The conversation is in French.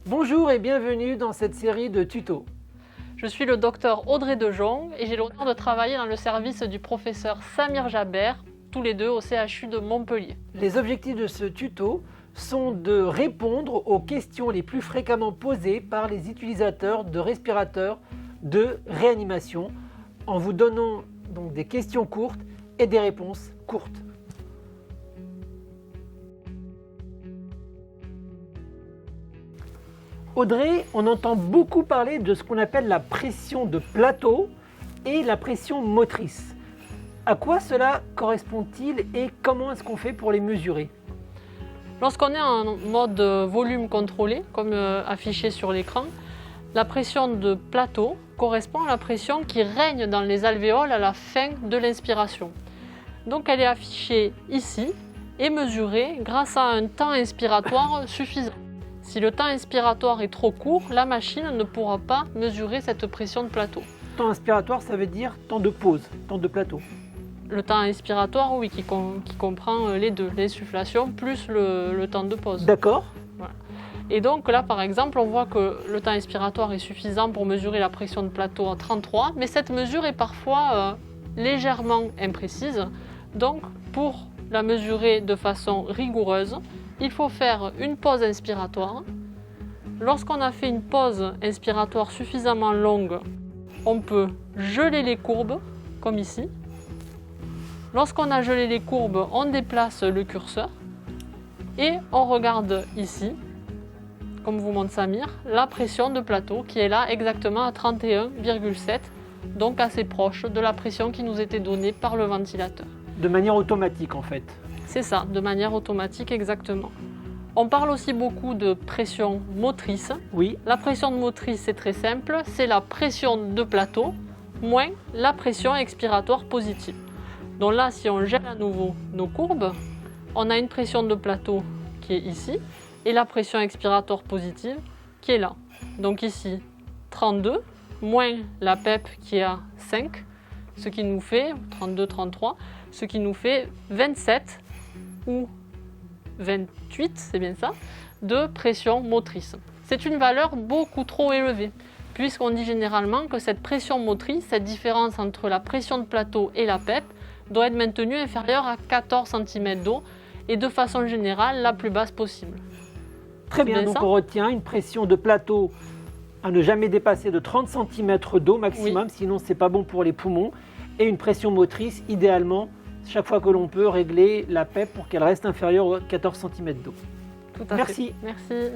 Bonjour et bienvenue dans cette série de tutos. Je suis le docteur Audrey Dejonge et j'ai l'honneur de travailler dans le service du professeur Samir Jaber, tous les deux au CHU de Montpellier. Les objectifs de ce tuto sont de répondre aux questions les plus fréquemment posées par les utilisateurs de respirateurs de réanimation en vous donnant donc des questions courtes et des réponses courtes. Audrey, on entend beaucoup parler de ce qu'on appelle la pression de plateau et la pression motrice. À quoi cela correspond-il et comment est-ce qu'on fait pour les mesurer? Lorsqu'on est en mode volume contrôlé, comme affiché sur l'écran, la pression de plateau correspond à la pression qui règne dans les alvéoles à la fin de l'inspiration. Donc elle est affichée ici et mesurée grâce à un temps inspiratoire suffisant. Si le temps inspiratoire est trop court, la machine ne pourra pas mesurer cette pression de plateau. Temps inspiratoire, ça veut dire temps de pause, temps de plateau. Le temps inspiratoire, oui, qui comprend les deux, l'insufflation plus le temps de pause. D'accord. Voilà. Et donc là, par exemple, on voit que le temps inspiratoire est suffisant pour mesurer la pression de plateau à 33, mais cette mesure est parfois légèrement imprécise. Donc, pour la mesurer de façon rigoureuse, il faut faire une pause inspiratoire. Lorsqu'on a fait une pause inspiratoire suffisamment longue, on peut geler les courbes, comme ici. Lorsqu'on a gelé les courbes, on déplace le curseur et on regarde ici, comme vous montre Samir, la pression de plateau qui est là exactement à 31,7, donc assez proche de la pression qui nous était donnée par le ventilateur. De manière automatique en fait. C'est ça, de manière automatique exactement. On parle aussi beaucoup de pression motrice. Oui. La pression motrice, c'est très simple, c'est la pression de plateau moins la pression expiratoire positive. Donc là, si on gèle à nouveau nos courbes, on a une pression de plateau qui est ici et la pression expiratoire positive qui est là. Donc ici, 32 moins la PEP qui est à 5, ce qui nous fait 32, 33, ce qui nous fait 27 ou 28, c'est bien ça, de pression motrice. C'est une valeur beaucoup trop élevée, puisqu'on dit généralement que cette pression motrice, cette différence entre la pression de plateau et la PEP, doit être maintenue inférieure à 14 cm d'eau et de façon générale la plus basse possible. Très bien, donc on retient une pression de plateau à ne jamais dépasser de 30 cm d'eau maximum, oui. Sinon c'est pas bon pour les poumons, et une pression motrice idéalement chaque fois que l'on peut régler la PEP pour qu'elle reste inférieure à 14 cm d'eau. Tout à fait. Merci. Merci.